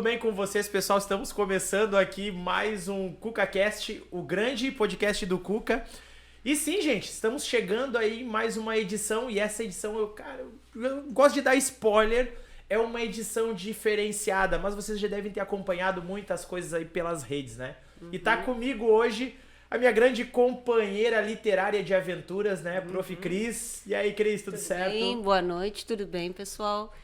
bem com vocês, pessoal? Estamos começando aqui mais um CucaCast, o grande podcast do Cuca. E sim, gente, estamos chegando aí em mais uma edição, e essa edição, eu gosto de dar spoiler, é uma edição diferenciada, mas vocês já devem ter acompanhado muitas coisas aí pelas redes, né? E tá comigo hoje a minha grande companheira literária de aventuras, né, Prof. Cris. E aí, Cris, tudo certo? Bem, boa noite, tudo bem, pessoal?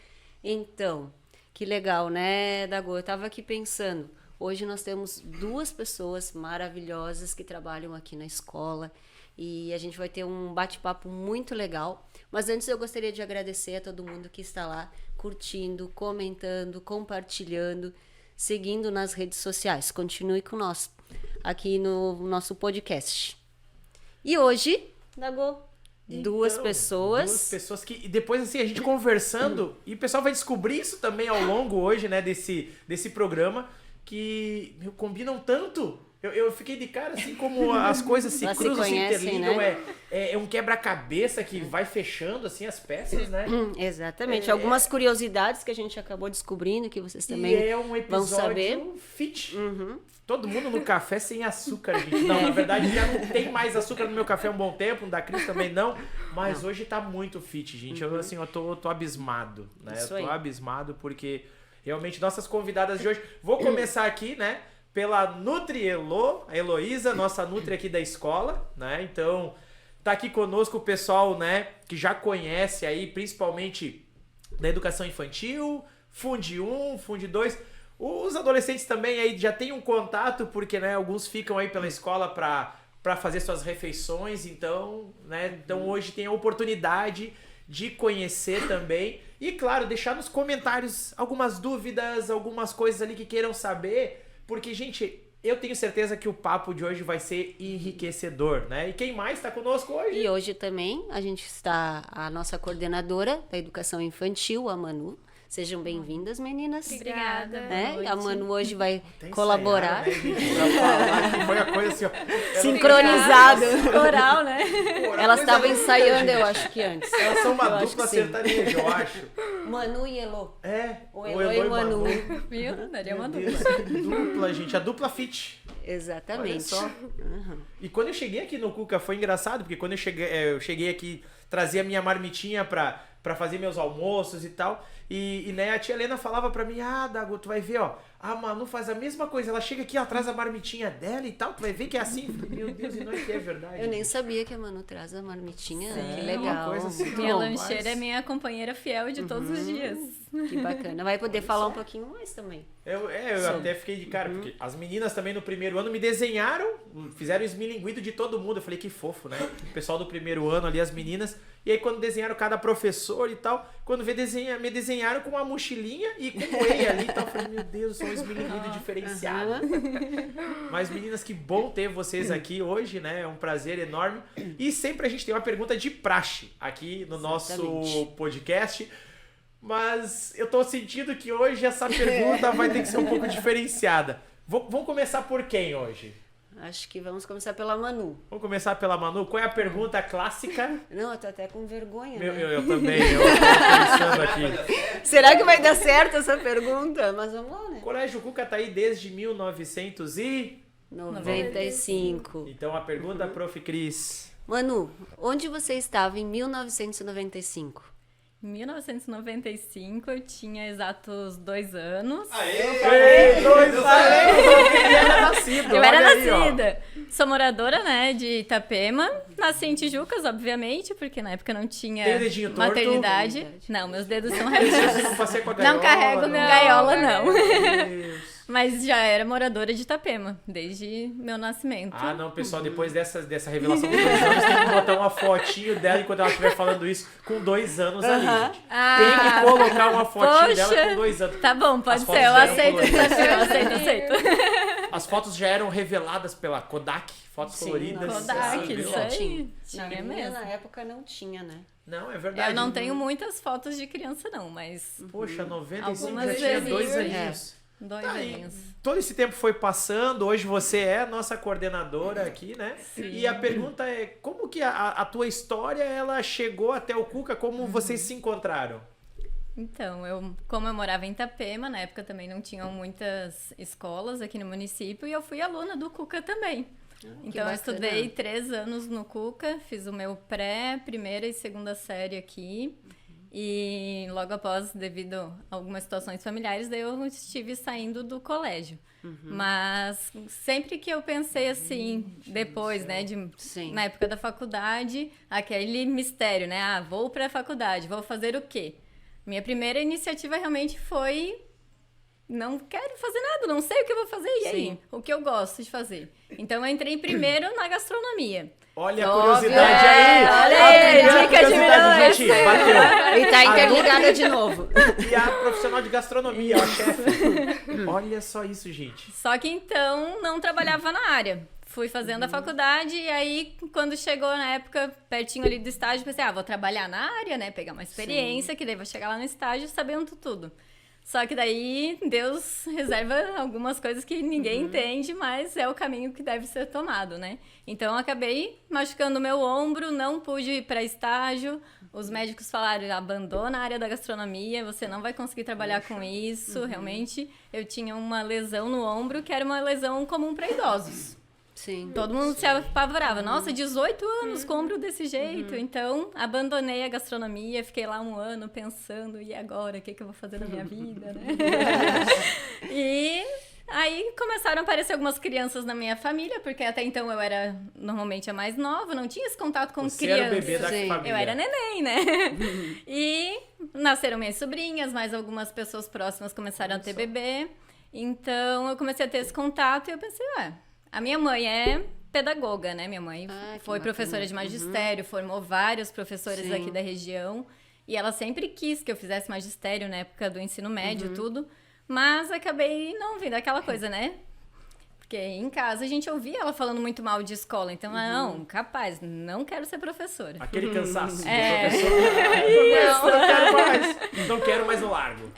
Então, que legal, né, Dago? Eu tava aqui pensando, hoje nós temos duas pessoas maravilhosas que trabalham aqui na escola e a gente vai ter um bate-papo muito legal. Mas antes eu gostaria de agradecer a todo mundo que está lá curtindo, comentando, compartilhando, seguindo nas redes sociais. Continue com nós aqui no nosso podcast. E hoje, Dago, duas pessoas. Duas pessoas que... E depois, assim, a gente conversando, e o pessoal vai descobrir isso também ao longo hoje, né, desse programa, que combinam tanto. Eu fiquei de cara, assim, como as coisas se cruzam, se interligam, né? É um quebra-cabeça que vai fechando, assim, as peças, né? Exatamente. Algumas curiosidades que a gente acabou descobrindo, que vocês também vão saber. Fit. Todo mundo no café sem açúcar, gente. Não, na verdade, já não tem mais açúcar no meu café há um bom tempo, no da Cris também não, mas hoje tá muito fit, gente. Eu tô abismado, né? Isso eu tô aí. abismado porque realmente nossas convidadas de hoje... Vou começar aqui, né? Pela Nutri Elo, a Heloísa, nossa Nutri aqui da escola, né? Então, tá aqui conosco o pessoal, né, que já conhece aí, principalmente da educação infantil, Fundi 1, Fundi 2. Os adolescentes também aí já têm um contato, porque, né, alguns ficam aí pela escola para fazer suas refeições, então, né, então hoje tem a oportunidade de conhecer também. E, claro, deixar nos comentários algumas dúvidas, algumas coisas ali que queiram saber. Porque, gente, eu tenho certeza que o papo de hoje vai ser enriquecedor, né? E quem mais está conosco hoje? E hoje também a gente está a nossa coordenadora da educação infantil, a Manu. Sejam bem-vindas, meninas. Obrigada. A Manu hoje vai Tem colaborar. ensaiado, né, gente? Pra falar que foi a coisa assim, ó. Sincronizado. Oral, né? Elas estavam ensaiando, eu acho que antes. Elas são uma Eu acho dupla que sim. sertaneja, eu acho. Manu e Elo. É. O Elo e Manu. Viu? Daria uma Meu dupla. Deus, que dupla, gente. A dupla fit. Exatamente. Olha só. Uhum. E quando eu cheguei aqui no Cuca foi engraçado, porque quando eu cheguei aqui, trazia minha marmitinha pra fazer meus almoços e tal. E né, a tia Helena falava pra mim, Dago, tu vai ver, ó, a Manu faz a mesma coisa, ela chega aqui, ela traz a marmitinha dela e tal, tu vai ver que é assim. Eu falei, meu Deus, e não é que é verdade. Eu nem sabia que a Manu traz a marmitinha. Sim, Que é legal. uma coisa assim, Muito Minha bom. lancheira é minha companheira fiel de todos os dias. Que bacana. Vai poder falar um pouquinho mais também. Eu até fiquei de cara, porque as meninas também no primeiro ano me desenharam, fizeram esmilinguido de todo mundo. Eu falei, que fofo, né? O pessoal do primeiro ano ali, as meninas. E aí quando desenharam cada professor e tal, quando me desenharam com uma mochilinha e com whey ali e tal. Eu falei, meu Deus, são um esmilinguido diferenciado. Mas meninas, que bom ter vocês aqui hoje, né? É um prazer enorme. E sempre a gente tem uma pergunta de praxe aqui no nosso podcast. Mas eu tô sentindo que hoje essa pergunta vai ter que ser um pouco diferenciada. Vamos começar por quem hoje? Acho que vamos começar pela Manu. Vamos começar pela Manu. Qual é a pergunta clássica? Não, eu tô até com vergonha, Eu né? também, eu tô pensando aqui. Será que vai dar certo essa pergunta? Mas vamos lá, né? O Colégio Cuca tá aí desde 95. Então a pergunta, Prof. Cris. Manu, onde você estava em 1995? Em 1995 eu tinha exatos 2 anos. Ei, 2 anos! Eu era nascido. Eu era olha aí, ó. nascida. Sou moradora, né, de Itapema. Nasci em Tijucas, obviamente, porque na época não tinha Tem o dedinho torto? maternidade. Não, meus dedos são retos. Não passei com a gaiola. Não carrego gaiola, não. Meu Deus. Mas já era moradora de Itapema, desde meu nascimento. Ah, não, pessoal, depois dessa revelação dos 2 anos, tem que botar uma fotinho dela enquanto ela estiver falando isso com 2 anos ali, gente. Tem que colocar uma fotinho dela com 2 anos. Tá bom, pode As ser, fotos eu já eram aceito, coloridas. aceito. As fotos já eram reveladas pela Kodak, fotos Sim, coloridas. Kodak, assim, isso viu? aí. Na Tinha minha, mesmo. na época, não tinha, né? Não, é verdade. Eu não tenho muitas fotos de criança, não, mas Poxa, 95 Algumas já tinha 2 vezes. aninhos. 2 Tá aí. aninhos. Todo esse tempo foi passando, hoje você é a nossa coordenadora aqui, né? Sim. E a pergunta é, como que a tua história, ela chegou até o Cuca, como vocês se encontraram? Então, como eu morava em Itapema, na época também não tinham muitas escolas aqui no município, e eu fui aluna do Cuca também. Então, eu estudei 3 anos no Cuca, fiz o meu primeira e segunda série aqui. E logo após, devido a algumas situações familiares, daí eu estive saindo do colégio. Mas sempre que eu pensei assim, depois, né, na época da faculdade, aquele mistério, né? Ah, vou para a faculdade, vou fazer o quê? Minha primeira iniciativa realmente foi: não quero fazer nada, não sei o que eu vou fazer, e aí? O que eu gosto de fazer? Então, eu entrei primeiro na gastronomia. Olha a curiosidade aí! Olha aí, dica de milhões! Gente, bateu! E tá interligada de novo. E a profissional de gastronomia, a chefe. Olha só isso, gente. Só que então, não trabalhava na área. Fui fazendo a faculdade e aí, quando chegou na época, pertinho ali do estágio, pensei, vou trabalhar na área, né? Pegar uma experiência, que daí vou chegar lá no estágio sabendo tudo. Só que daí, Deus reserva algumas coisas que ninguém entende, mas é o caminho que deve ser tomado, né? Então, eu acabei machucando o meu ombro, não pude ir para estágio. Os médicos falaram, abandona a área da gastronomia, você não vai conseguir trabalhar com isso. Realmente, eu tinha uma lesão no ombro, que era uma lesão comum para idosos. Sim. Todo mundo se apavorava. Nossa, 18 anos com ombro desse jeito. Então, abandonei a gastronomia, fiquei lá 1 ano pensando, e agora? O que eu vou fazer na minha vida, né? E aí começaram a aparecer algumas crianças na minha família, porque até então eu era normalmente a mais nova, não tinha esse contato com Você crianças. era o bebê da família. Eu era neném, né? E nasceram minhas sobrinhas, mais algumas pessoas próximas começaram a ter bebê. Então, eu comecei a ter esse contato e eu pensei, a minha mãe é pedagoga, né? Minha mãe foi professora de magistério, formou vários professores aqui da região. E ela sempre quis que eu fizesse magistério na época do ensino médio e tudo. Mas acabei não vindo aquela coisa, né? Porque em casa a gente ouvia ela falando muito mal de escola. Então, não, capaz, não quero ser professora. Aquele cansaço do professor. Não quero mais. Não quero mais no largo.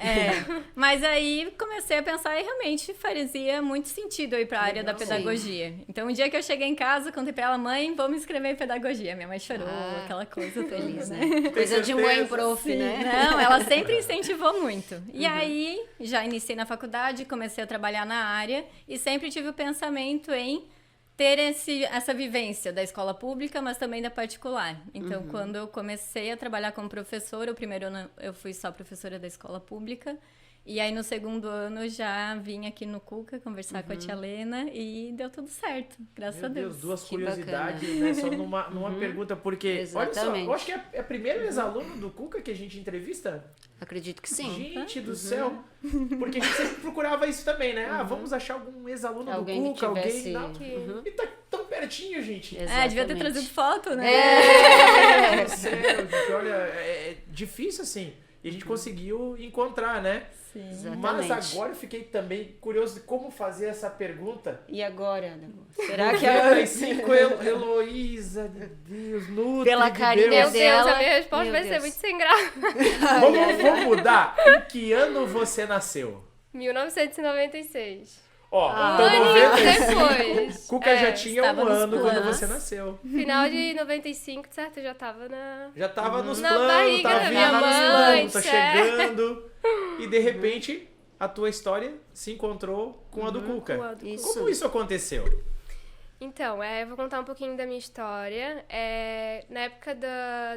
Mas aí comecei a pensar e realmente fazia muito sentido eu ir para a área da pedagogia. Então, um dia que eu cheguei em casa, contei para ela, mãe, vou me inscrever em pedagogia. Minha mãe chorou, aquela coisa feliz, né? Coisa de mãe prof, né? Não, ela sempre incentivou muito. E aí, já iniciei na faculdade, comecei a trabalhar na área e sempre tive o pensamento em ter essa vivência da escola pública, mas também da particular. Então, quando eu comecei a trabalhar como professora, o primeiro ano eu fui só professora da escola pública, e aí no segundo ano já vim aqui no Cuca conversar com a tia Lena e deu tudo certo, graças a Deus. Duas Que curiosidades, né? Só numa pergunta, porque Exatamente. olha só, eu acho que é a primeira ex-aluna do Cuca que a gente entrevista. Acredito que sim. Gente do céu! Porque a gente sempre procurava isso também, né? Vamos achar algum ex-aluno do Alguém que Cuca, tivesse... alguém. E tá tão pertinho, gente. Devia ter trazido foto, né? Meu Deus do céu, gente, olha, é difícil assim. E a gente conseguiu encontrar, né? Sim. Mas Exatamente. agora eu fiquei também curioso de como fazer essa pergunta. E agora, Ana? Será que 95 Heloísa, de Deus, Nutri Pela de carinha Deus. Meu Deus, dela, a minha resposta meu vai ser Deus. muito sem graça. Vamos mudar. Em que ano você nasceu? 1996. Ó, Ah. então Aninho 95. depois. Cuca já tinha estava um nos ano quando planos. você nasceu. Final de 95, certo? Eu já tava na... Já tava nos Na planos, barriga tá da vindo minha nos mãe, planos, tá certo. chegando. E de repente, a tua história se encontrou com a do Cuca. com a do Isso. Como isso aconteceu? Então, eu vou contar um pouquinho da minha história. Na época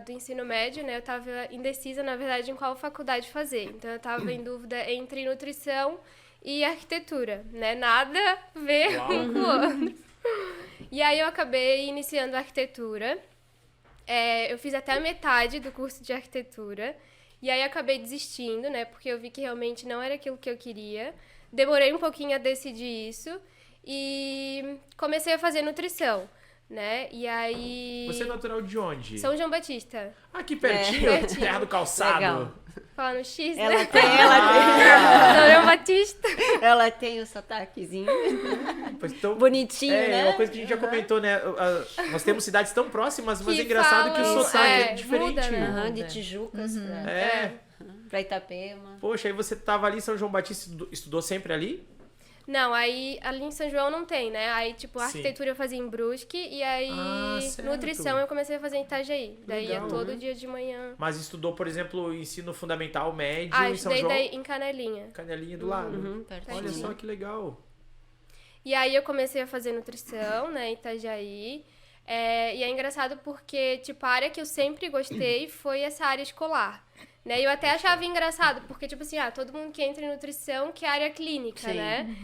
do ensino médio, né, eu tava indecisa, na verdade, em qual faculdade fazer. Então, eu tava em dúvida entre nutrição e arquitetura, né? Nada a ver Uau. um com o outro. E aí, eu acabei iniciando arquitetura. Eu fiz até a metade do curso de arquitetura. E aí, acabei desistindo, né? Porque eu vi que realmente não era aquilo que eu queria. Demorei um pouquinho a decidir isso. E comecei a fazer nutrição, né? E aí... Você é natural de onde? São João Batista. Aqui pertinho, pertinho. terra do calçado. Legal. Fala no X, Ela né? tem, São João Batista. ela tem o sotaquezinho Pois então, bonitinho, né? uma coisa que a gente já comentou, né? Nós temos cidades tão próximas, mas Que é engraçado que o falam, sotaque é diferente. muda, né? Aham, de Tijucas É. pra Itapema. Poxa, aí você tava ali em São João Batista, estudou sempre ali? Não, aí ali em São João não tem, né? Aí, tipo, Sim. arquitetura eu fazia em Brusque e aí certo. nutrição eu comecei a fazer em Itajaí. Daí ia Legal. todo dia de manhã. Mas estudou, por exemplo, ensino fundamental médio Ah, eu em São estudei João? daí em Canelinha. Canelinha do lado. Uhum, pertinho. Olha só que legal. E aí eu comecei a fazer nutrição, né, em Itajaí. E é engraçado porque, tipo, a área que eu sempre gostei foi essa área escolar. Né? E eu até achava engraçado, porque, tipo assim, todo mundo que entra em nutrição quer área clínica, Sim. né?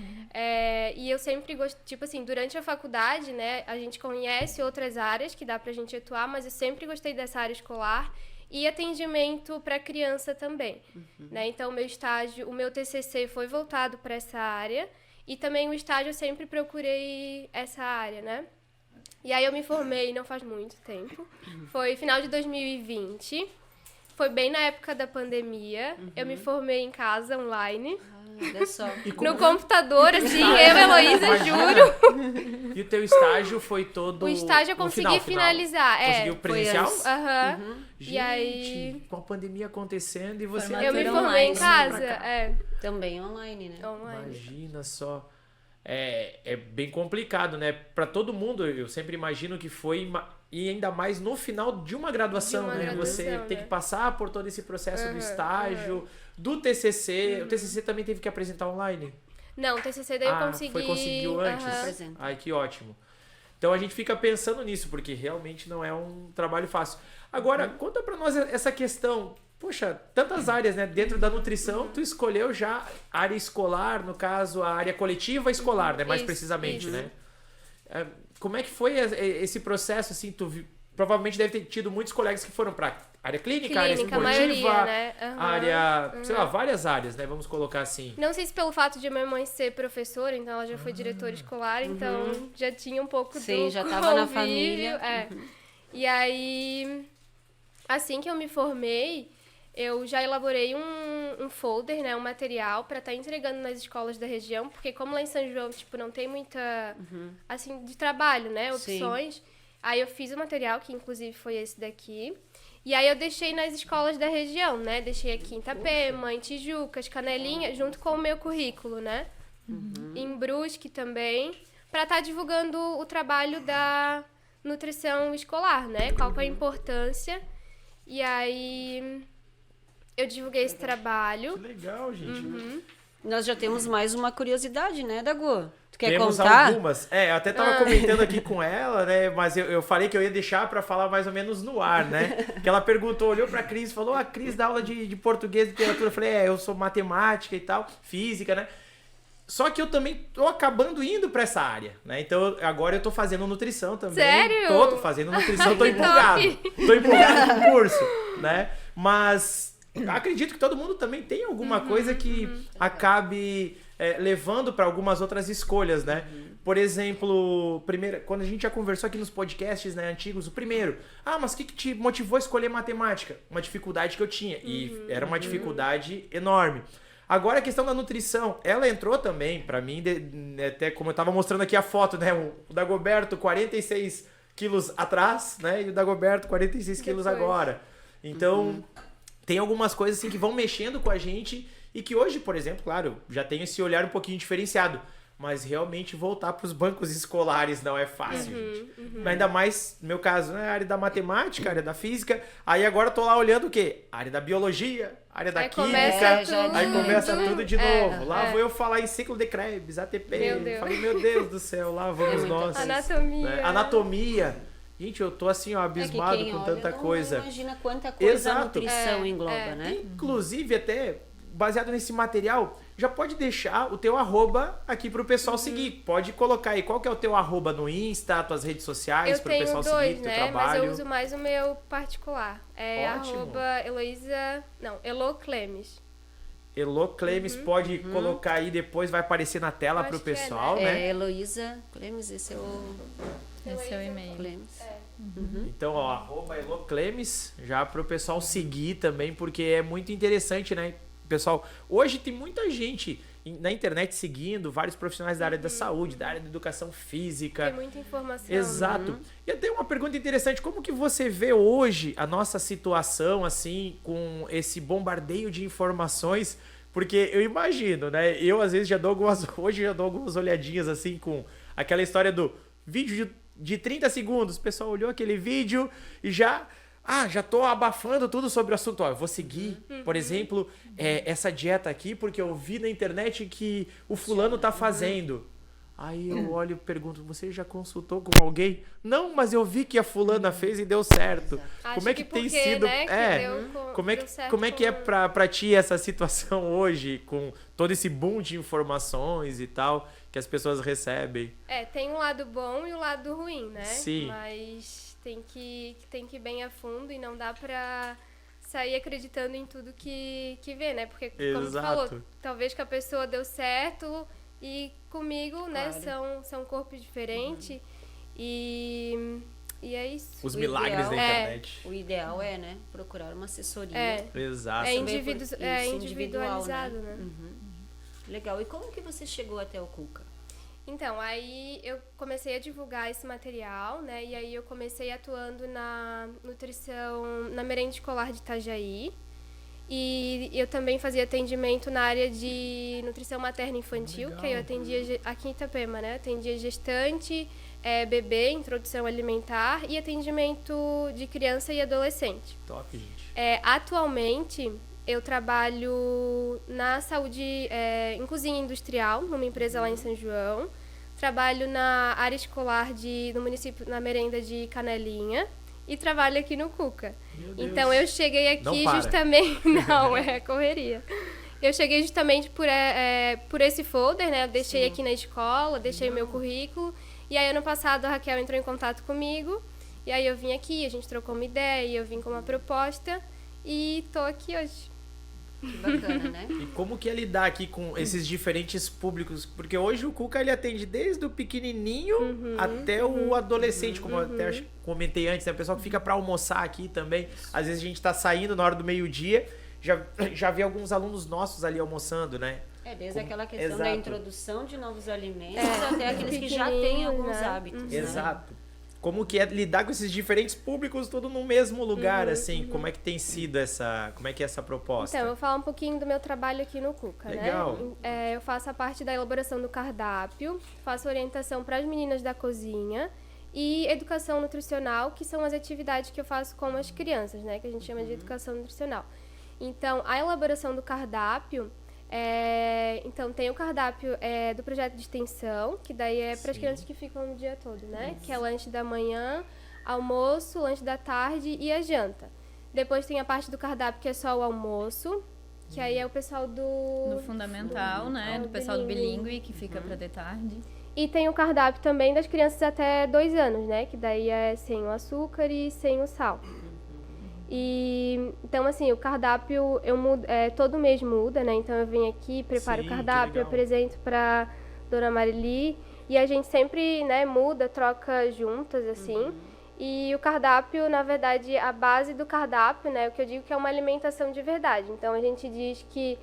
E eu sempre gostei, tipo assim, durante a faculdade, né, a gente conhece outras áreas que dá pra gente atuar, mas eu sempre gostei dessa área escolar e atendimento para criança também, né? Então, o meu TCC foi voltado para essa área e também o estágio eu sempre procurei essa área, né? E aí eu me formei não faz muito tempo, foi final de 2020. Foi bem na época da pandemia. Eu me formei em casa, online. Olha só. No computador, assim, eu, Heloísa, juro. E o teu estágio foi todo O estágio eu no consegui finalizar. Conseguiu presencial? Aham. Gente, E aí com a pandemia acontecendo e você... Formatura eu me online, formei em né, casa. pra cá. Também online, né? Online. Imagina só. É bem complicado, né? Pra todo mundo, eu sempre imagino que foi... E ainda mais no final de uma graduação, né? Você tem que passar por todo esse processo do estágio, do TCC. O TCC também teve que apresentar online? Não, o TCC daí eu consegui... conseguiu antes? Apresenta. Ai, que ótimo. Então a gente fica pensando nisso, porque realmente não é um trabalho fácil. Agora, conta pra nós essa questão. Poxa, tantas áreas, né? Dentro da nutrição, tu escolheu já a área escolar, no caso, a área coletiva escolar, né? Mais Isso, precisamente, isso. né? Como é que foi esse processo, assim? Provavelmente deve ter tido muitos colegas que foram pra área clínica, área Clínica, a esportiva, maioria, né? Aham. área, sei lá, várias áreas, né? Vamos colocar assim. Não sei se pelo fato de minha mãe ser professora, então ela já foi diretora escolar, então já tinha um pouco Sim, do já tava na convívio, família. E aí, assim que eu me formei, eu já elaborei um folder, né, um material para estar entregando nas escolas da região, porque como lá em São João, tipo, não tem muita, assim, de trabalho, né, opções. Aí eu fiz o material, que inclusive foi esse daqui. E aí eu deixei nas escolas da região, né? Deixei aqui em Itapema, em Tijucas, Canelinha, junto com o meu currículo, né? Em Brusque também, para estar divulgando o trabalho da nutrição escolar, né? Qual que é a importância. E aí eu divulguei esse trabalho. Que legal, gente. Nós já temos mais uma curiosidade, né, Dagu? Tu quer Temos contar? algumas. Eu até tava comentando aqui com ela, né? Mas eu falei que eu ia deixar pra falar mais ou menos no ar, né? Que ela perguntou, olhou pra Cris e falou: a Cris dá aula de português e literatura. Eu falei: eu sou matemática e tal, física, né? Só que eu também tô acabando indo pra essa área, né? Então agora eu tô fazendo nutrição também. Sério? Tô fazendo nutrição, tô Que empolgado. top! Tô empolgado com o curso, né? Mas acredito que todo mundo também tem alguma coisa que acabe levando para algumas outras escolhas, né? Por exemplo, quando a gente já conversou aqui nos podcasts, né, antigos, o primeiro, mas o que te motivou a escolher matemática? Uma dificuldade que eu tinha, e era uma dificuldade enorme. Agora a questão da nutrição, ela entrou também, para mim, até como eu tava mostrando aqui a foto, né, o Dagoberto 46 quilos atrás, né, e o Dagoberto 46 quilos agora. Então, tem algumas coisas assim que vão mexendo com a gente e que hoje, por exemplo, claro, já tenho esse olhar um pouquinho diferenciado, mas realmente voltar para os bancos escolares não é fácil, gente. Ainda mais, no meu caso, né, a área da matemática, a área da física, aí agora eu tô lá olhando o quê? A área da biologia, a área da Aí química, começa aí tudo. começa tudo de novo. Lá vou eu falar em ciclo de Krebs, ATP, Meu Deus. falei, meu Deus do céu, lá vamos muita nós. coisa. Anatomia. Né? Anatomia. Gente, eu tô assim, ó, abismado quem com olha tanta não coisa. Imagina quanta coisa Exato. a nutrição engloba, né? Inclusive, até baseado nesse material, já pode deixar o teu arroba aqui pro pessoal seguir. Pode colocar aí qual que é o teu arroba no Insta, tuas redes sociais, Eu pro tenho pessoal dois, seguir teu né? trabalho. Mas eu uso mais o meu particular. É Ótimo. arroba Heloísa... Não, Elo Clemes. Elo Clemes, pode colocar aí depois, vai aparecer na tela Eu pro acho que é, pessoal, É, né? Heloísa Clemes, esse é o Esse é o e-mail. Clemes. Então, ó, arroba Elo Clemes, já pro pessoal seguir também, porque é muito interessante, né? Pessoal, hoje tem muita gente na internet seguindo, vários profissionais da área da saúde, da área da educação física. Tem muita informação. Exato. E até uma pergunta interessante, como que você vê hoje a nossa situação, assim, com esse bombardeio de informações, Porque eu imagino, né? Eu, às vezes, hoje já dou algumas olhadinhas, assim, com aquela história do vídeo de 30 segundos. O pessoal olhou aquele vídeo e já tô abafando tudo sobre o assunto. Ó, eu vou seguir, por exemplo, essa dieta aqui, porque eu vi na internet que o fulano tá fazendo. Aí eu olho e pergunto, você já consultou com alguém? Não, mas eu vi que a fulana fez e deu certo. Como é que tem sido? Né, como é que é pra ti essa situação hoje, com todo esse boom de informações e tal, que as pessoas recebem? Tem um lado bom e o lado ruim, né? Sim. Mas tem que ir bem a fundo e não dá pra sair acreditando em tudo que vê, né? Porque, como tu falou, talvez que a pessoa deu certo e comigo, né, são corpos diferentes e é isso. Os milagres da internet. O ideal é, né, procurar uma assessoria. Exato. É individualizado, né? Legal. E como que você chegou até o Cuca? Então, aí eu comecei a divulgar esse material, né, e aí eu comecei atuando na nutrição, na merenda escolar de Itajaí. E eu também fazia atendimento na área de nutrição materna infantil, que aí eu atendia aqui em Itapema, né? Atendia gestante, bebê, introdução alimentar e atendimento de criança e adolescente. Top, gente. Atualmente, eu trabalho na saúde, em cozinha industrial, numa empresa lá em São João. Trabalho na área escolar no município, na merenda de Canelinha. E trabalho aqui no Cuca. Então eu cheguei aqui justamente... Não, é correria. Eu cheguei justamente por esse folder, né? Eu deixei aqui na escola, deixei meu currículo. E aí ano passado a Raquel entrou em contato comigo. E aí eu vim aqui, a gente trocou uma ideia, eu vim com uma proposta. E tô aqui hoje. Que bacana, né? E como que é lidar aqui com esses diferentes públicos? Porque hoje o Cuca, ele atende desde o pequenininho até o adolescente, como eu até comentei antes, né? O pessoal que fica pra almoçar aqui também. Às vezes a gente tá saindo na hora do meio-dia, já vi alguns alunos nossos ali almoçando, né? Desde aquela questão da introdução de novos alimentos até aqueles que já têm alguns hábitos, né? Exato. Como que é lidar com esses diferentes públicos tudo no mesmo lugar, assim? Como é que tem sido como é que é essa proposta? Então, eu vou falar um pouquinho do meu trabalho aqui no Cuca, Legal. né? Eu faço a parte da elaboração do cardápio, faço orientação para as meninas da cozinha e educação nutricional, que são as atividades que eu faço com as crianças, né? Que a gente chama de educação nutricional. Então, a elaboração do cardápio... Então tem o cardápio do projeto de extensão, que daí é para as crianças que ficam o dia todo, né? Que é lanche da manhã, almoço, lanche da tarde e a janta. Depois tem a parte do cardápio que é só o almoço, que aí é o pessoal do fundamental, né? Do pessoal do bilíngue, que fica para de tarde. E tem o cardápio também das crianças até 2 anos, né? Que daí é sem o açúcar e sem o sal. E então, assim, o cardápio eu mudo, todo mês muda, né? Então eu venho aqui, preparo o cardápio, apresento para Dona Marili e a gente sempre, né, muda, troca juntas, assim. E o cardápio, na verdade, a base do cardápio, né, o que eu digo que é uma alimentação de verdade. Então a gente diz que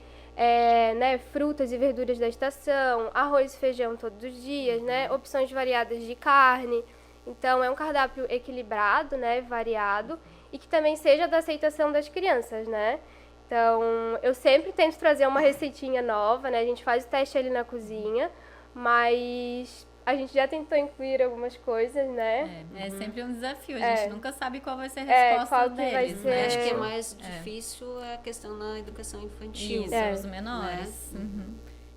né, frutas e verduras da estação, arroz e feijão todos os dias, né, opções variadas de carne. Então é um cardápio equilibrado, né, variado. E que também seja da aceitação das crianças, né? Então, eu sempre tento trazer uma receitinha nova, né? A gente faz o teste ali na cozinha, mas a gente já tentou incluir algumas coisas, né? É sempre um desafio, a gente nunca sabe qual vai ser a resposta deles, né? Acho que é mais difícil a questão da educação infantil. Isso, os menores. Né?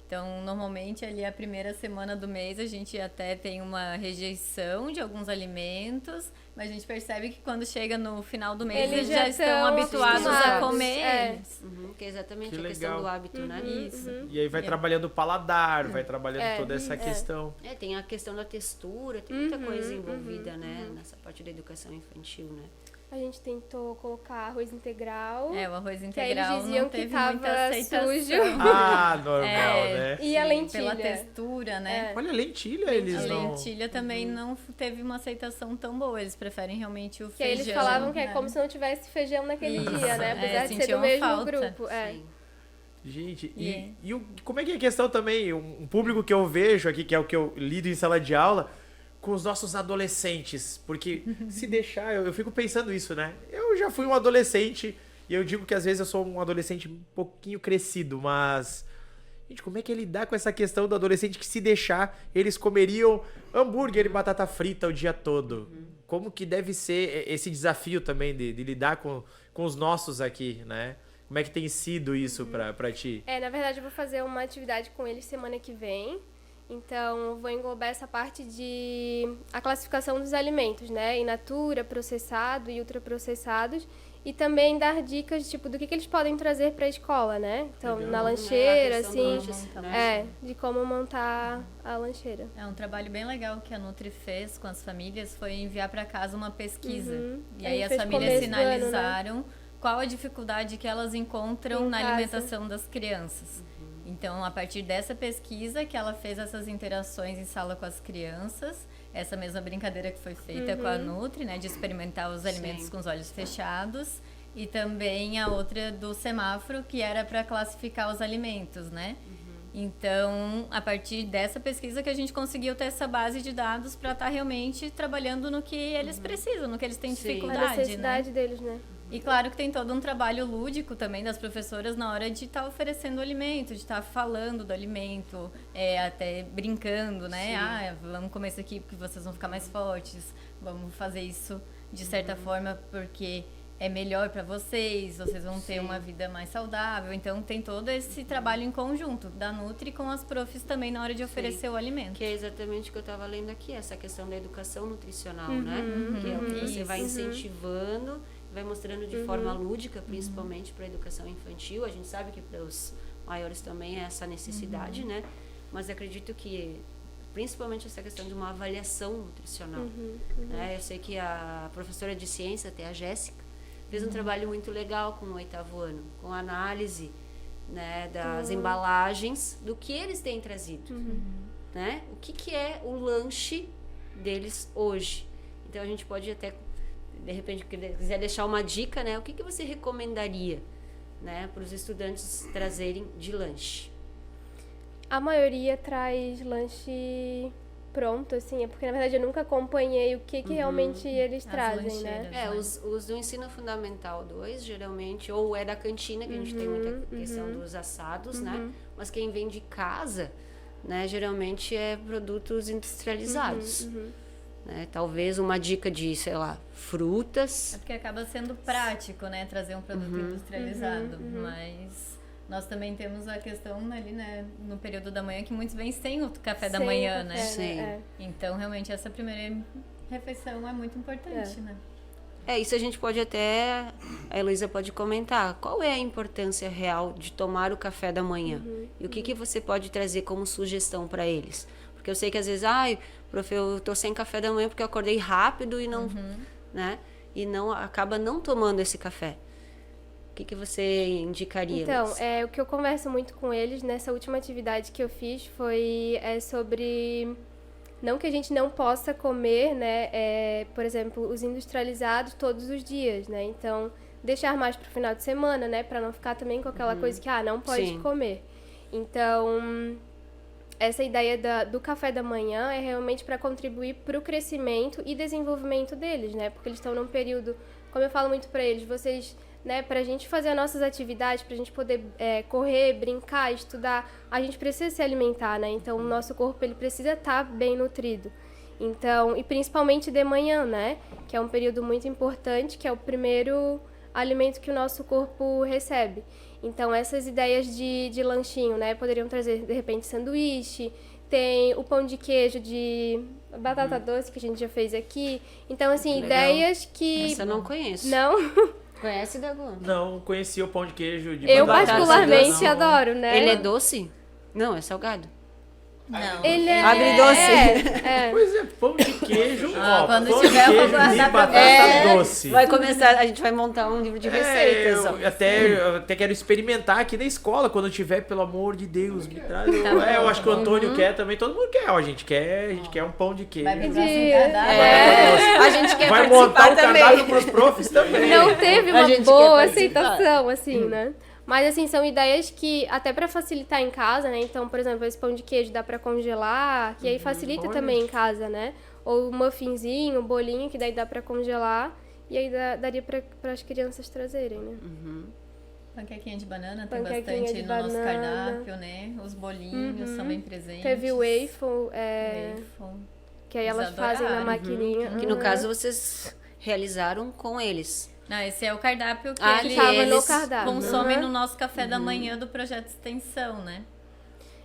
Então, normalmente, ali a primeira semana do mês, a gente até tem uma rejeição de alguns alimentos, mas a gente percebe que quando chega no final do mês, eles já estão habituados a comer eles. Que é exatamente a questão do hábito, né? Isso. E aí vai trabalhando o paladar, vai trabalhando toda essa questão. Tem a questão da textura, tem muita coisa envolvida, né? Nessa parte da educação infantil, né? A gente tentou colocar arroz integral. O arroz integral que eles diziam não teve que tava muita aceitação. Sujo. Normal, né? E a lentilha. Pela textura, né? Olha, a lentilha eles não... A lentilha também não teve uma aceitação tão boa. Eles preferem realmente o feijão. Eles falavam que é como se não tivesse feijão naquele dia, né? Apesar de ser do mesmo falta. Grupo. Gente, como é que é a questão também? Um público que eu vejo aqui, que é o que eu lido em sala de aula, com os nossos adolescentes. Porque se deixar, eu fico pensando isso, né? Eu já fui um adolescente E eu digo que às vezes eu sou um adolescente um pouquinho crescido, mas... Gente, como é que é lidar com essa questão do adolescente que, se deixar, eles comeriam hambúrguer e batata frita o dia todo? Como que deve ser esse desafio também de lidar com os nossos aqui, né? Como é que tem sido isso pra ti? Na verdade, eu vou fazer uma atividade com eles semana que vem. Então, eu vou englobar essa parte de a classificação dos alimentos, né? In natura, processado e ultraprocessados. E também dar dicas, tipo, do que eles podem trazer para a escola, né? Então, Legal. na lancheira, assim, Né? de como montar a lancheira. É um trabalho bem legal que a Nutri fez com as famílias, foi enviar para casa uma pesquisa. E A aí gente as fez famílias começo do ano, né? sinalizaram qual a dificuldade que elas encontram Em na casa. alimentação das crianças. Então, a partir dessa pesquisa que ela fez essas interações em sala com as crianças, essa mesma brincadeira que foi feita com a Nutri, né, de experimentar os alimentos com os olhos fechados, e também a outra do semáforo, que era para classificar os alimentos, né? Então, a partir dessa pesquisa que a gente conseguiu ter essa base de dados para estar realmente trabalhando no que eles precisam, no que eles têm Sim. A dificuldade, necessidade né? deles, né? E claro que tem todo um trabalho lúdico também das professoras na hora de estar oferecendo o alimento, de estar falando do alimento, até brincando, né? Vamos comer isso aqui porque vocês vão ficar mais fortes, vamos fazer isso de certa forma porque é melhor para vocês vão ter uma vida mais saudável. Então tem todo esse trabalho em conjunto da Nutri com as profs também na hora de oferecer o alimento. Que é exatamente o que eu estava lendo aqui, essa questão da educação nutricional, né? Que é o que você vai incentivando, vai mostrando de forma lúdica, principalmente para a educação infantil. A gente sabe que para os maiores também é essa necessidade, né? Mas acredito que principalmente essa questão de uma avaliação nutricional. Né? Eu sei que a professora de ciência, até a Jéssica, fez um trabalho muito legal com o 8º ano, com a análise, né, das embalagens, do que eles têm trazido. Né? O que é o lanche deles hoje. Então a gente pode até, de repente, quiser deixar uma dica, né? O que você recomendaria, né, para os estudantes trazerem de lanche? A maioria traz lanche pronto, assim, porque na verdade eu nunca acompanhei o que realmente eles As trazem, né? lancheiras. Os do ensino fundamental 2, geralmente, ou é da cantina, que a gente tem muita questão dos assados, né? Mas quem vem de casa, né, geralmente é produtos industrializados. Né? Talvez uma dica de, sei lá, frutas. É porque acaba sendo prático, né, trazer um produto industrializado, mas nós também temos a questão ali, né, no período da manhã, que muitos vêm sem o café da Sem manhã, café, né? Sim. Então, realmente, essa primeira refeição é muito importante, né? Isso a gente pode até, a Heloísa pode comentar, qual é a importância real de tomar o café da manhã? E o que você pode trazer como sugestão para eles? Porque eu sei que às vezes, prof, eu tô sem café da manhã porque eu acordei rápido e não, né? E não, acaba não tomando esse café. O que você indicaria? Então, Heloísa? o que eu converso muito com eles nessa última atividade que eu fiz foi sobre... Não que a gente não possa comer, né, por exemplo, os industrializados todos os dias, né? Então, deixar mais para o final de semana, né? Para não ficar também com aquela coisa que, não pode Sim. comer. Então, essa ideia do café da manhã é realmente para contribuir para o crescimento e desenvolvimento deles, né? Porque eles estão num período, como eu falo muito para eles, vocês... Né, para a gente fazer as nossas atividades, para a gente poder correr, brincar, estudar, a gente precisa se alimentar, né? Então, o nosso corpo ele precisa estar bem nutrido. Então, e principalmente de manhã, né? Que é um período muito importante, que é o primeiro alimento que o nosso corpo recebe. Então, essas ideias de lanchinho, né? Poderiam trazer, de repente, sanduíche, tem o pão de queijo de batata doce, que a gente já fez aqui. Então, assim, Legal. ideias que... Essa eu não conheço. Não... Conhece, Dagu? Não conhecia o pão de queijo de Eu batata particularmente não. adoro, né? Ele é doce? Não, é salgado. Não. Ele é... Agridoce. Pois é, pão de queijo. Quando pão tiver, de eu vou queijo e guardar pra batata doce. Vai começar, a gente vai montar um livro de receitas. ó. Eu até quero experimentar aqui na escola, quando eu tiver, pelo amor de Deus, me traz. Eu acho que o Antônio quer também, todo mundo quer. Ó, a gente quer um pão de queijo. Vai precisar De- se encarnar. A gente quer Vai participar montar o também. cardápio pros profs também. Não teve A uma gente boa quer participar. aceitação, assim, né? Mas, assim, são ideias que, até pra facilitar em casa, né? Então, por exemplo, esse pão de queijo dá pra congelar, que aí facilita olha. também em casa, né? Ou um muffinzinho, um bolinho, que daí dá pra congelar. E aí daria para as crianças trazerem, né? Panquequinha de banana, tem Panquequinha bastante de no nosso banana. cardápio, né? Os bolinhos são bem presentes. Teve o waffle, Waffle. que aí elas Eles fazem na adoraram. maquininha. Que no caso vocês realizaram com eles. Não, esse é o cardápio que Ah, eles tava no eles cardápio. consomem Uhum. no nosso café da manhã do projeto de extensão, né?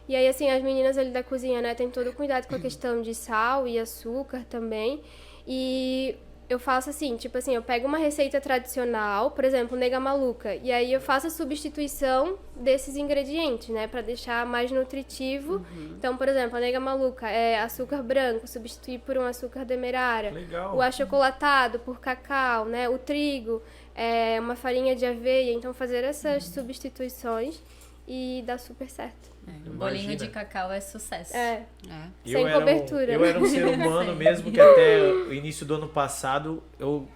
E aí, assim, as meninas ali da cozinha, né, tem todo o cuidado com a questão de sal e açúcar também. E eu faço assim, tipo assim, eu pego uma receita tradicional, por exemplo, nega maluca, e aí eu faço a substituição desses ingredientes, né, pra deixar mais nutritivo. Então, por exemplo, a nega maluca é açúcar branco, substituir por um açúcar demerara. Legal. O achocolatado por cacau, né, o trigo é uma farinha de aveia. Então, fazer essas substituições e dá super certo. O bolinho de cacau é sucesso. É, É. sem cobertura. Eu era um ser humano mesmo que até o início do ano passado eu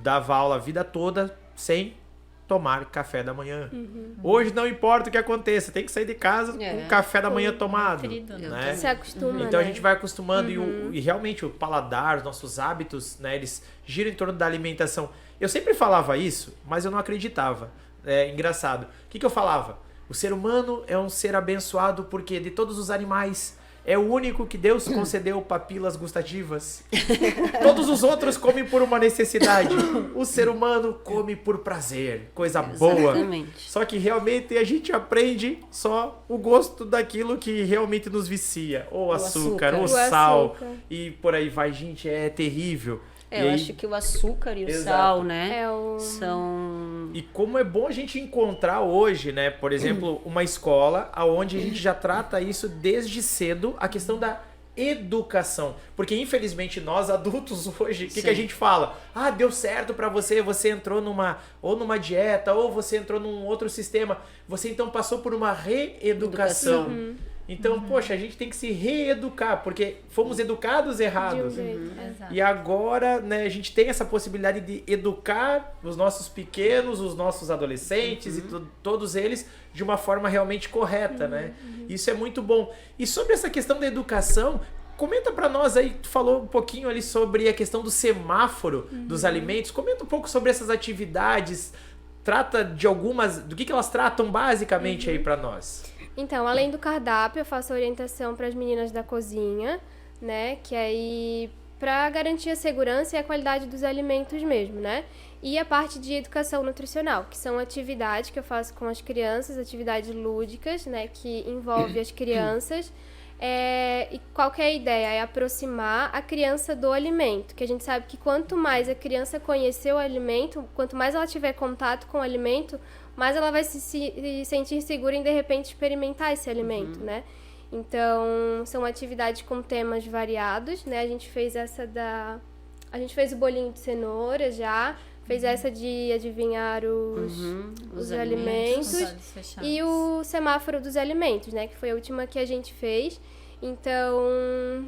dava aula a vida toda sem tomar café da manhã. Hoje não importa o que aconteça, tem que sair de casa com o café da manhã tomado. nutrido, Né? Se acostuma, Então né? a gente vai acostumando e realmente o paladar, os nossos hábitos, né, eles giram em torno da alimentação. Eu sempre falava isso, mas eu não acreditava. É engraçado. O que eu falava? O ser humano é um ser abençoado porque de todos os animais é o único que Deus concedeu papilas gustativas. Todos os outros comem por uma necessidade. O ser humano come por prazer, coisa boa. Exatamente. Só que realmente a gente aprende só o gosto daquilo que realmente nos vicia. Ou açúcar, ou O sal. açúcar. E por aí vai, gente, é terrível. É, E eu aí- acho que o açúcar e o Exato. sal, né? É o... São. E como é bom a gente encontrar hoje, né, por exemplo, uma escola onde a gente já trata isso desde cedo, a questão da educação. Porque infelizmente nós adultos hoje, o que a gente fala? Ah, deu certo pra você, você entrou numa dieta, ou você entrou num outro sistema, você então passou por uma reeducação. Então, poxa, a gente tem que se reeducar, porque fomos educados de um errados. jeito. Exato. E agora, né, a gente tem essa possibilidade de educar os nossos pequenos, os nossos adolescentes e todos eles de uma forma realmente correta, né? Isso é muito bom. E sobre essa questão da educação, comenta pra nós aí, tu falou um pouquinho ali sobre a questão do semáforo dos alimentos. Comenta um pouco sobre essas atividades. Trata de algumas, do que elas tratam basicamente aí pra nós. Então, além do cardápio, eu faço orientação para as meninas da cozinha, né? Que aí, para garantir a segurança e a qualidade dos alimentos mesmo, né? E a parte de educação nutricional, que são atividades que eu faço com as crianças, atividades lúdicas, né? Que envolve as crianças. E qual que é a ideia? É aproximar a criança do alimento, que a gente sabe que quanto mais a criança conhecer o alimento, quanto mais ela tiver contato com o alimento, mais ela vai se sentir segura em, de repente, experimentar esse alimento, né? Então, são atividades com temas variados, né? A gente fez a gente fez o bolinho de cenoura já, fez essa de adivinhar os alimentos. Com olhos fechados. E o semáforo dos alimentos, né? Que foi a última que a gente fez. Então,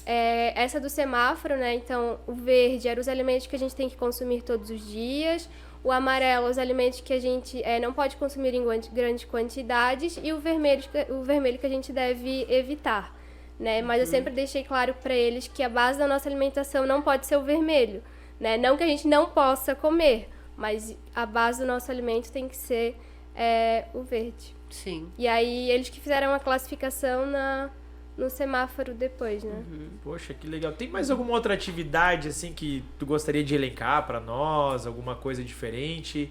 essa do semáforo, né? Então, o verde era os alimentos que a gente tem que consumir todos os dias. O amarelo, os alimentos que a gente não pode consumir em grandes quantidades. E o vermelho que a gente deve evitar, né? Mas eu sempre deixei claro para eles que a base da nossa alimentação não pode ser o vermelho, né? Não que a gente não possa comer, mas a base do nosso alimento tem que ser o verde. Sim. E aí, eles que fizeram a classificação no semáforo depois, né? Poxa, que legal. Tem mais alguma outra atividade assim que tu gostaria de elencar pra nós? Alguma coisa diferente?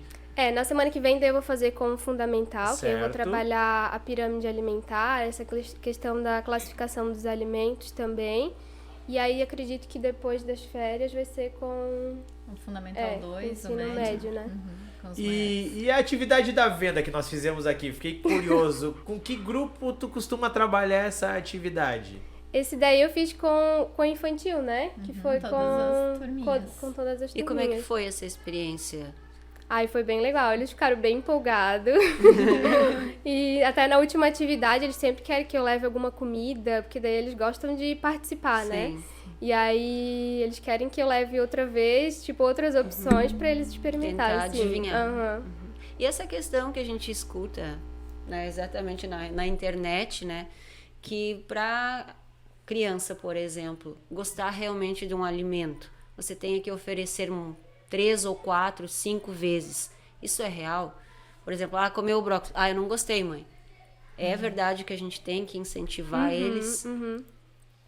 Na semana que vem daí eu vou fazer como fundamental, que eu vou Certo. trabalhar a pirâmide alimentar, essa questão da classificação dos alimentos também. E aí, acredito que depois das férias vai ser com O Fundamental 2, o ensino médio. médio, né? Com os médios. E a atividade da venda que nós fizemos aqui? Fiquei curioso. Com que grupo tu costuma trabalhar essa atividade? Esse daí eu fiz com infantil, né? Que foi todas as turminhas. com todas as E turminhas. como é que foi essa experiência? Ai, foi bem legal. Eles ficaram bem empolgados. E até na última atividade, eles sempre querem que eu leve alguma comida, porque daí eles gostam de participar, né? Sim. E aí, eles querem que eu leve outra vez, tipo, outras opções pra eles experimentarem. Tentar assim. adivinhar. Aham. E essa questão que a gente escuta, né, exatamente na internet, né, que para criança, por exemplo, gostar realmente de um alimento, você tem que oferecer 3 ou 4, 5 vezes. Isso é real? Por exemplo, comeu o brócolis. Eu não gostei, mãe. É verdade que a gente tem que incentivar eles.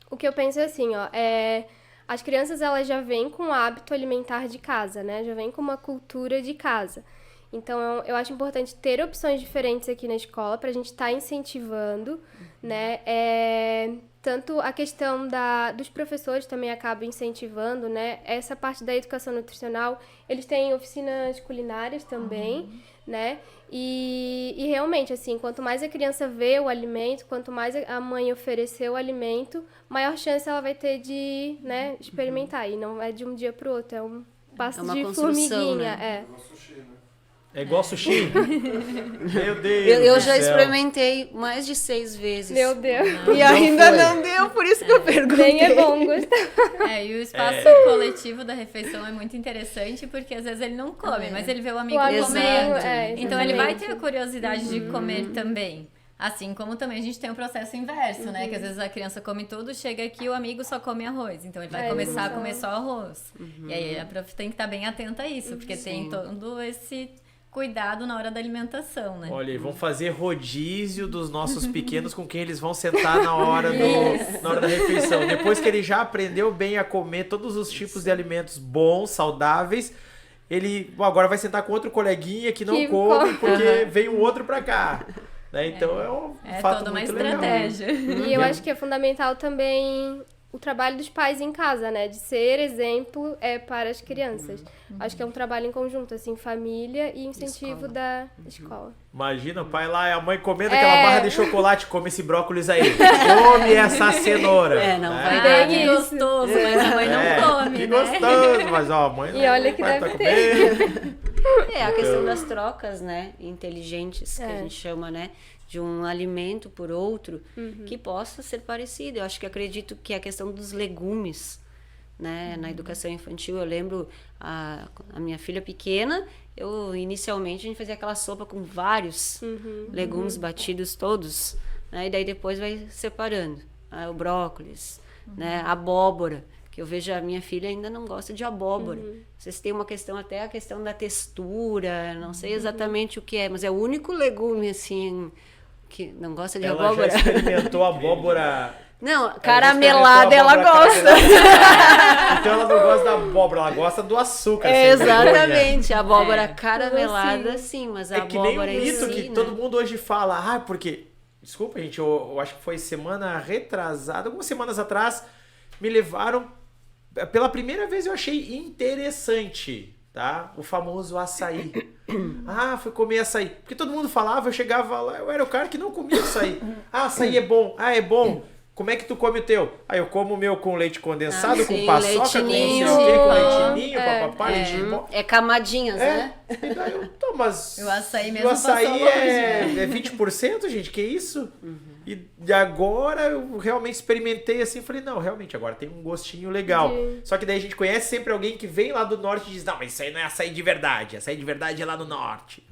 O que eu penso é assim, as crianças elas já vêm com o hábito alimentar de casa, né? Já vêm com uma cultura de casa. Então, eu acho importante ter opções diferentes aqui na escola para a gente estar incentivando, né? Tanto a questão dos professores também acaba incentivando, né? Essa parte da educação nutricional, eles têm oficinas culinárias também, né? E realmente, assim, quanto mais a criança vê o alimento, quanto mais a mãe oferecer o alimento, maior chance ela vai ter de, né, experimentar. E não é de um dia para o outro, é um passo uma de construção, formiguinha. né? É igual sushi? Meu Deus Eu do já céu. experimentei mais de 6 vezes. Meu Deus. E ainda foi. não deu, por isso que eu perguntei. Nem é bom, Gustavo. E o espaço coletivo da refeição é muito interessante, porque às vezes ele não come, mas ele vê o amigo amigo, comendo. Exato. Então ele vai exatamente. ter a curiosidade de comer também. Assim como também a gente tem o processo inverso, né? Que às vezes a criança come tudo, chega aqui o amigo só come arroz. Então ele vai começar a comer só arroz. E aí a prof tem que estar bem atenta a isso, porque tem todo esse cuidado na hora da alimentação, né? Olha, vamos fazer rodízio dos nossos pequenos com quem eles vão sentar na hora, na hora da refeição. Depois que ele já aprendeu bem a comer todos os tipos de alimentos bons, saudáveis, ele agora vai sentar com outro coleguinha que não Que come porque vem um outro pra cá. Né? Então é um fato toda uma muito legal. estratégia. E eu acho que é fundamental também o trabalho dos pais em casa, né? De ser exemplo para as crianças. Acho que é um trabalho em conjunto, assim, família e incentivo da escola. Imagina o pai lá e a mãe comendo aquela barra de chocolate, come esse brócolis aí, come essa cenoura. Não né? vai Ah, dar, que né? gostoso, mas a mãe não come, que né? gostoso, mas ó, a mãe E olha que vai deve tá ter. comendo. A questão das trocas, né? Inteligentes, que a gente chama, né? De um alimento por outro que possa ser parecido. Eu acho que acredito que a questão dos legumes, né? Na educação infantil, eu lembro a minha filha pequena, inicialmente a gente fazia aquela sopa com vários legumes batidos todos, né? E daí depois vai separando. O brócolis, né? A abóbora, que eu vejo a minha filha ainda não gosta de abóbora. Vocês têm uma questão, até a questão da textura, não sei exatamente o que é, mas é o único legume, assim, que não gosta de Ela abóbora. já experimentou abóbora. Não, caramelada ela gosta. Então ela não gosta da abóbora, ela gosta do açúcar. sem Exatamente, a abóbora caramelada, sim, mas a vergonha. É que nem um abóbora em mito si, que né? todo mundo hoje fala, porque... Desculpa, gente, eu acho que foi semana retrasada, algumas semanas atrás, me levaram... Pela primeira vez eu achei interessante, tá? O famoso açaí. Fui comer açaí. Porque todo mundo falava, eu chegava lá, eu era o cara que não comia açaí. Açaí é bom. É bom. Como é que tu come o teu? Eu como o meu com leite condensado, com sim, paçoca, com não sei leitinho. o quê, com leitinho, papapá, leitinho bom. É camadinhas, né? E daí mas O açaí o mesmo açaí passou longe, é 20%, gente, que isso? E agora eu realmente experimentei assim, falei, não, realmente, agora tem um gostinho legal. Só que daí a gente conhece sempre alguém que vem lá do norte e diz, não, mas isso aí não é açaí de verdade, açaí de verdade é lá no norte.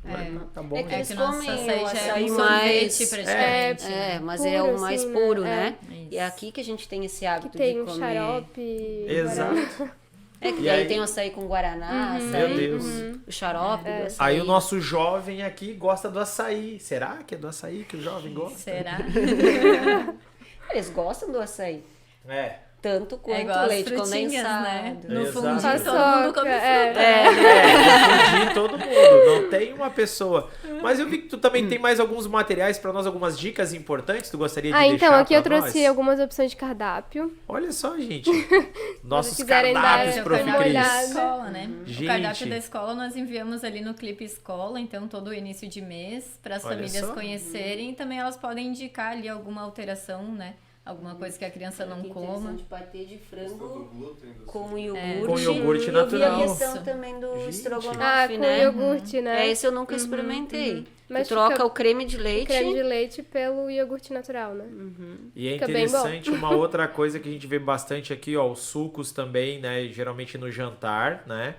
Tá bom, É que né? eles que nosso comem açaí o já é açaí um mais... sorvete praticamente. mas puro, é o mais assim, puro, né? né? Isso. E é aqui que a gente tem esse hábito Tem de um comer. xarope. Exato. É que E daí aí- tem o açaí com guaraná, açaí Meu Deus. o xarope do açaí. Aí o nosso jovem aqui gosta do açaí. Será que é do açaí que o jovem gosta? Será? Eles gostam do açaí. É. Tanto quanto igual o as leite frutinhas, condensado. né? No Exato. fundo, todo Paçoca, mundo come fruta. Confundir todo mundo. Não tem uma pessoa. Mas eu vi que tu também tem mais alguns materiais pra nós, algumas dicas importantes. Tu gostaria de deixar Então, aqui eu pra trouxe nós? algumas opções de cardápio. Olha só, gente. Nossos quiserem dar cardápios, É o Prof. cardápio da Cris. escola, né? Gente. O cardápio da escola nós enviamos ali no Clipe Escola, então todo o início de mês, para as Olha famílias só. conhecerem. E também elas podem indicar ali alguma alteração, né? Alguma coisa que a criança não coma. Interessante, patê de frango com Com iogurte. iogurte Eu natural. vi a questão Isso. também do Gente. estrogonofe, Com né? iogurte, né? Esse eu nunca experimentei. Mas Tu troca fica- o creme de leite. Creme de leite pelo iogurte natural, né? E é Fica bem bom. interessante uma outra coisa que a gente vê bastante aqui, ó, os sucos também, né? Geralmente no jantar, né?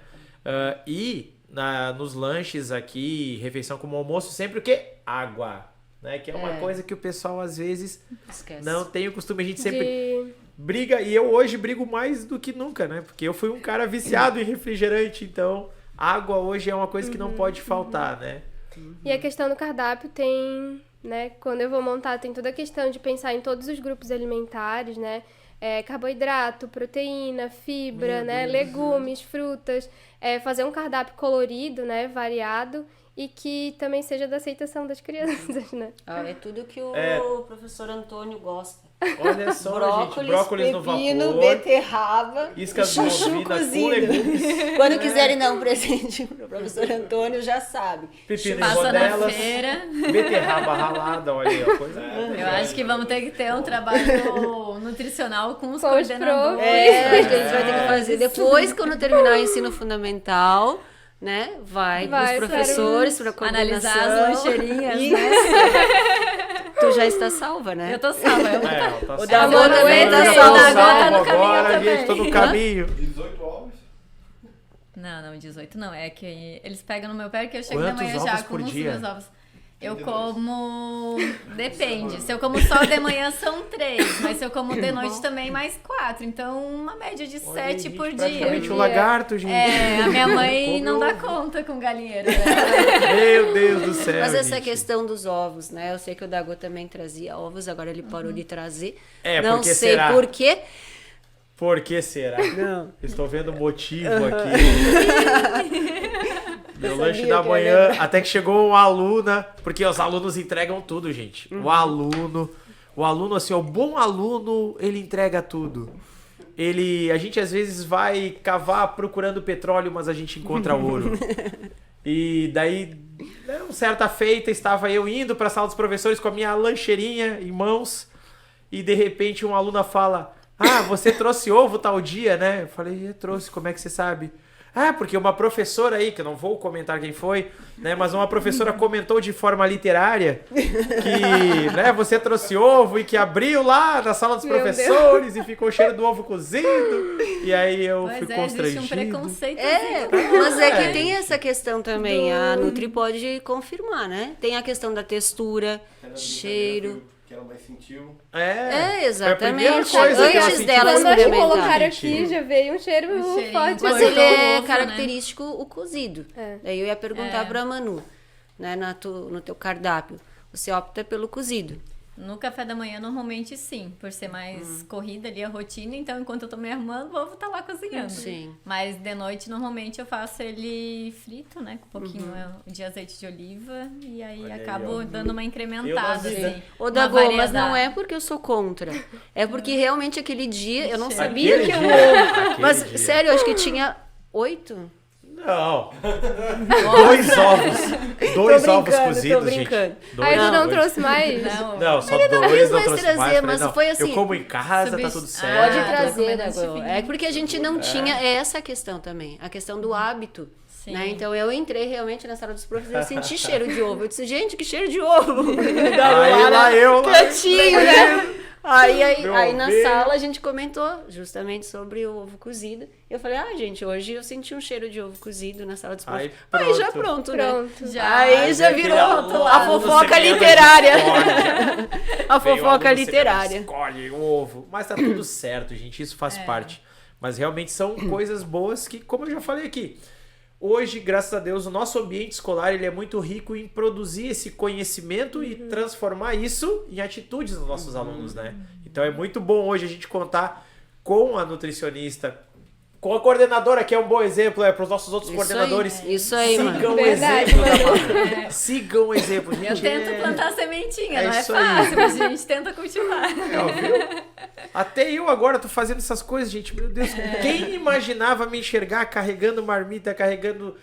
Nos lanches aqui, refeição como almoço, sempre o quê? Água, né? Que é uma coisa que o pessoal às vezes Esquece. não tem o costume. A gente sempre briga, e eu hoje brigo mais do que nunca, né? Porque eu fui um cara viciado em refrigerante, então água hoje é uma coisa que não pode faltar, né? E a questão do cardápio tem, né? Quando eu vou montar, tem toda a questão de pensar em todos os grupos alimentares, né? Carboidrato, proteína, fibra, né? Legumes, frutas. Fazer um cardápio colorido, né? Variado. E que também seja da aceitação das crianças, né? É tudo que o professor Antônio gosta. Olha só, gente, brócolis no pepino, vapor, beterraba, iscas chuchu bovina com cozido. legumes, Quando quiserem dar um presente pro professor Antônio, já sabe. pepino em Passa na rodelas, feira. beterraba ralada, olha aí, ó, coisa Eu acho que vamos ter que ter um trabalho nutricional com os Com os coordenadores. Acho que a gente vai ter que fazer depois, quando terminar o ensino fundamental, né? Vai pros professores, pra coordenação. Analisar as lancheirinhas, Isso. né? Tu já está salva, né? Eu tô salva. tá O salvo. Dagô Agora também vai tá ter, salvo. o Dagô tá no Salvo caminho agora, também. gente, tô no caminho. 18 ovos? Não, 18 não. É que eles pegam no meu pé que eu chego Quantos de manhã ovos já por com os dia? meus ovos. Eu como... Depende. Se eu como só de manhã são 3, mas se eu como de noite também mais 4. Então, uma média de Olha aí, 7 gente, por dia. praticamente um lagarto, gente. A minha mãe Come não dá ovo. conta com galinheiro, né? Meu Deus do céu, Mas essa gente. questão dos ovos, né? Eu sei que o Dagô também trazia ovos, agora ele parou de trazer. É, Não porque sei será? por quê. Por que será? Não. Estou vendo o motivo aqui. Meu sabia lanche da que manhã, ia lembrar. até que chegou uma aluna, porque os alunos entregam tudo, gente. O aluno, assim, o bom aluno, ele entrega tudo. A gente às vezes vai cavar procurando petróleo, mas a gente encontra ouro. E daí, uma certa feita, estava eu indo para a sala dos professores com a minha lancheirinha em mãos, e de repente uma aluna fala: "Ah, você trouxe ovo tal dia, né?" Eu falei: "Eu trouxe, como é que você sabe?" "Ah, porque uma professora aí, que eu não vou comentar quem foi, né, mas uma professora comentou de forma literária que, né, você trouxe ovo e que abriu lá na sala dos Meu professores e ficou o cheiro do ovo cozido." E aí eu fui Pois constrangido. existe um preconceito. Mas é que tem essa questão também. A Nutri pode confirmar, né? Tem a questão da textura, cheiro. Que ela mais sentiu. Exatamente. Foi a primeira coisa que ela Antes sentiu. dela Quando nós experimentar. colocaram aqui, já veio um cheiro cheirinho. forte. Mas Cortou ele é o ovo, característico o cozido. É. Daí eu ia perguntar pra Manu, né, no teu cardápio. Você opta pelo cozido. No café da manhã, normalmente sim, por ser mais corrida ali a rotina, então enquanto eu tô me arrumando, o ovo tá lá cozinhando. Sim. Mas de noite, normalmente eu faço ele frito, né, com um pouquinho de azeite de oliva, e aí Olha aí, acabo ó. dando uma Eu incrementada, não vi, assim. né? Ô, uma Dagô, mas variedade. não é porque eu sou contra. É porque realmente aquele dia eu não Aquele sabia que o dia, ovo. aquele Mas, dia. sério, eu acho que tinha 8. Não. 2 ovos. 2 ovos brincando, cozidos, tô brincando. gente. Dois Aí tu não ovos. trouxe mais? Não, Não, só Ele não 2, quis não mais trouxe trazer, mais. Falei, mas não, foi assim, eu como em casa, tá tudo certo. Pode Ah, trazer, tá Dagô. comendo É porque a gente não tinha essa questão também. A questão do hábito. Sim. Né? Então eu entrei realmente na sala dos professores e senti cheiro de ovo. Eu disse, gente, que cheiro de ovo! Aí lá eu, lá Quietinho, né? Aí Meu na Deus. sala a gente comentou justamente sobre o ovo cozido. Eu falei, gente, hoje eu senti um cheiro de ovo cozido na sala dos Aí professores. Aí já pronto. pronto, né? Pronto. Já. Aí já Aquele virou aluno a fofoca semeando literária. discórdia. A Veio fofoca aluno literária. semeando discórdia, o ovo. Mas tá tudo certo, gente. Isso faz parte. Mas realmente são coisas boas que, como eu já falei aqui, hoje, graças a Deus, o nosso ambiente escolar ele é muito rico em produzir esse conhecimento e transformar isso em atitudes dos nossos alunos, né? Então é muito bom hoje a gente contar com a nutricionista, com a coordenadora, que é um bom exemplo para os nossos outros coordenadores. Isso aí, mano. Sigam o Verdade, exemplo da Manu. Sigam o exemplo, Eu gente. tento plantar sementinha, é não é isso aí. fácil, mas a gente tenta cultivar. Viu? Até eu agora tô fazendo essas coisas, gente. Meu Deus, quem imaginava me enxergar carregando marmita, carregando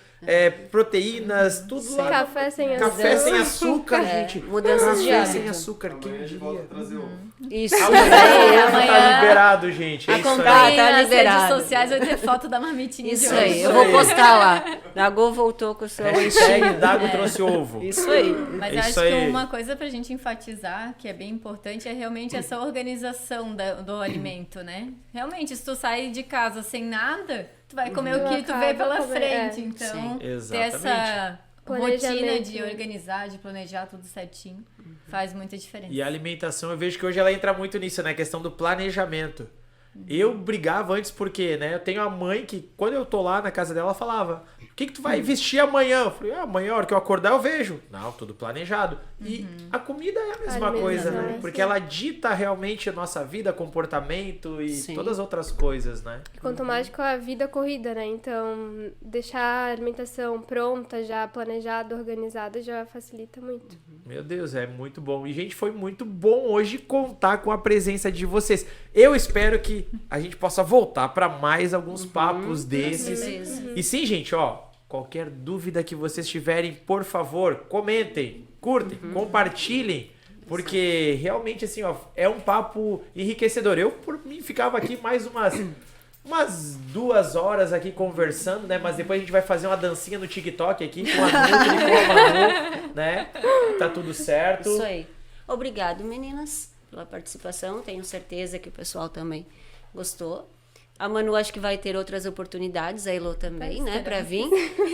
proteínas, tudo lá. Café sem açúcar. Café sem açúcar, É, gente. mudanças de Café hábito. sem açúcar, quem Amanhã a gente volta diria? a trazer ovo. Isso. Amanhã É, tá liberado, gente. É isso aí. Tá Acompanhe nas liberado. redes sociais, vai ter foto da marmitinha Isso de aí, hoje. eu vou postar lá. Dagô voltou com o seu Hashtag lanchinho. Dago trouxe ovo. Isso aí. Mas É eu acho isso que aí. uma coisa pra gente enfatizar, que é bem importante, é realmente essa organização do alimento, né? Realmente, se tu sai de casa sem nada, tu vai comer o que tu vê acaba pela comendo, frente. é. Então, Sim, ter exatamente. essa rotina Planejamento, de né? organizar, de planejar tudo certinho, faz muita diferença. E a alimentação, eu vejo que hoje ela entra muito nisso, né? A questão do planejamento. Eu brigava antes porque, né? Eu tenho a mãe que, quando eu tô lá na casa dela, ela falava: o que tu vai vestir amanhã? Eu falei: amanhã, a hora que eu acordar, eu vejo. Não, tudo planejado. E a comida é a mesma coisa, né? né? Porque ela dita realmente a nossa vida, comportamento e Sim. todas as outras coisas, né? Quanto mais com a vida corrida, né? Então, deixar a alimentação pronta, já planejada, organizada, já facilita muito. Meu Deus, é muito bom. E, gente, foi muito bom hoje contar com a presença de vocês. Eu espero que a gente possa voltar para mais alguns papos desses. certeza. E sim, gente, ó, qualquer dúvida que vocês tiverem, por favor, comentem, curtem, compartilhem. Porque realmente, assim, ó, é um papo enriquecedor. Eu, por mim, ficava aqui mais umas 2 horas aqui conversando, né? Mas depois a gente vai fazer uma dancinha no TikTok aqui com a Nutri e com a Manu, né? Tá tudo certo. Isso aí. Obrigado, meninas, pela participação. Tenho certeza que o pessoal também gostou. A Manu acho que vai ter outras oportunidades, a Elô também, né, para vir.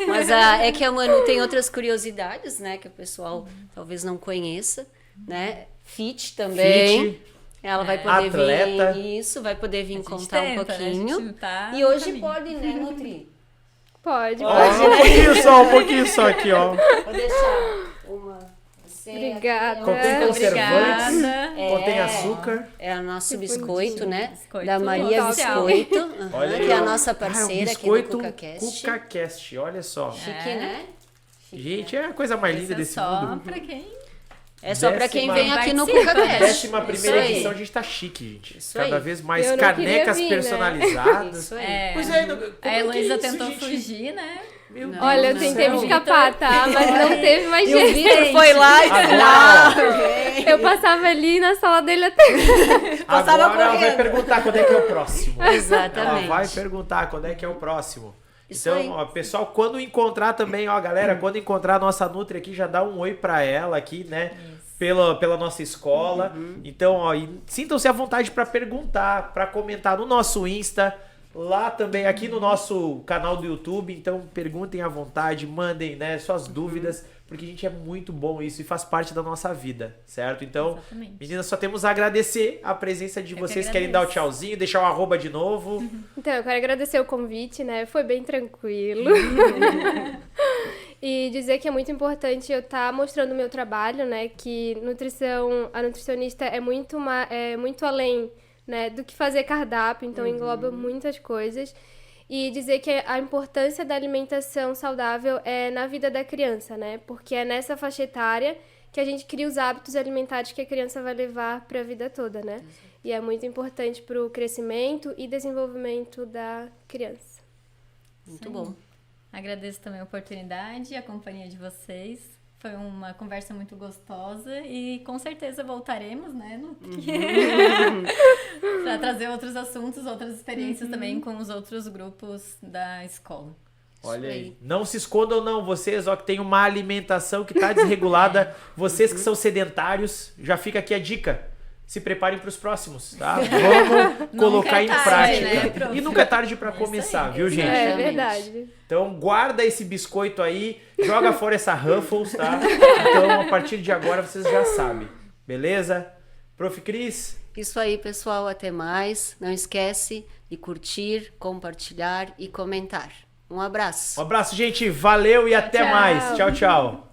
Mas é que a Manu tem outras curiosidades, né, que o pessoal talvez não conheça, né? Fit também. Fit. Ela vai poder Atleta. vir, isso, vai poder vir A gente contar tenta, um né? A pouquinho. gente tá E no hoje caminho. pode, né, Nutri? Pode, Ó, pode. um pouquinho só aqui, ó. Vou deixar uma... Obrigada. Contém conservantes, Obrigada. contém açúcar. É o nosso Que biscoito, né? Biscoito Da Maria oficial. Biscoito, Olha que é a aí, ó. nossa Ah, parceira o aqui do biscoito CucaCast. CucaCast, olha só. Chique, né? Gente, é a coisa mais linda Esse é desse só mundo. pra quem... É só pra quem Décima- vem aqui no Participa, né? CucaCast. 11ª Isso aí. edição, a gente tá chique, gente. Isso Cada aí. vez mais Eu não canecas queria vir, né? personalizadas. Isso aí. É, Pois é, como é que a é Heloísa isso, tentou gente? fugir, né? Meu Deus Olha, eu do tentei me céu. escapar, tá? Mas não teve mais E o jeito. Vitor foi lá e Agora, Eu passava ali na sala dele até. Passava agora ela vai correndo. perguntar quando é que é o próximo. Exatamente. Ela vai perguntar quando é que é o próximo. Isso Então, aí. ó, pessoal, quando encontrar também, ó, galera, quando encontrar a nossa Nutri aqui, já dá um oi pra ela aqui, né? Pela nossa escola. Então, ó, e sintam-se à vontade pra perguntar, pra comentar no nosso Insta, lá também, aqui no nosso canal do YouTube. Então, perguntem à vontade, mandem, né, suas dúvidas, porque, gente, é muito bom isso e faz parte da nossa vida, certo? Então, Exatamente. meninas, só temos a agradecer a presença de que vocês. Querem dar o agradeço. tchauzinho, deixar o arroba de novo? Então, eu quero agradecer o convite, né? Foi bem tranquilo. E dizer que é muito importante eu estar mostrando o meu trabalho, né? Que a nutricionista é muito além, né, do que fazer cardápio, então engloba muitas coisas. E dizer que a importância da alimentação saudável é na vida da criança, né? Porque é nessa faixa etária que a gente cria os hábitos alimentares que a criança vai levar para a vida toda, né? E é muito importante para o crescimento e desenvolvimento da criança. Muito bom. Agradeço também a oportunidade e a companhia de vocês. Foi uma conversa muito gostosa e com certeza voltaremos, né? Para trazer outros assuntos, outras experiências também com os outros grupos da escola. Olha Isso aí. aí. Não se escondam não, vocês, ó, que tem uma alimentação que tá desregulada. Vocês que são sedentários, já fica aqui a dica. Se preparem para os próximos, tá? Vamos colocar é em tarde, prática. né, prof? E nunca é tarde para Isso começar, aí, viu, gente? É Exatamente. verdade. Então guarda esse biscoito aí, joga fora essa Ruffles, tá? Então a partir de agora vocês já sabem, beleza? Prof. Cris? Isso aí, pessoal. Até mais. Não esquece de curtir, compartilhar e comentar. Um abraço. Um abraço, gente. Valeu e até tchau. mais. Tchau, tchau.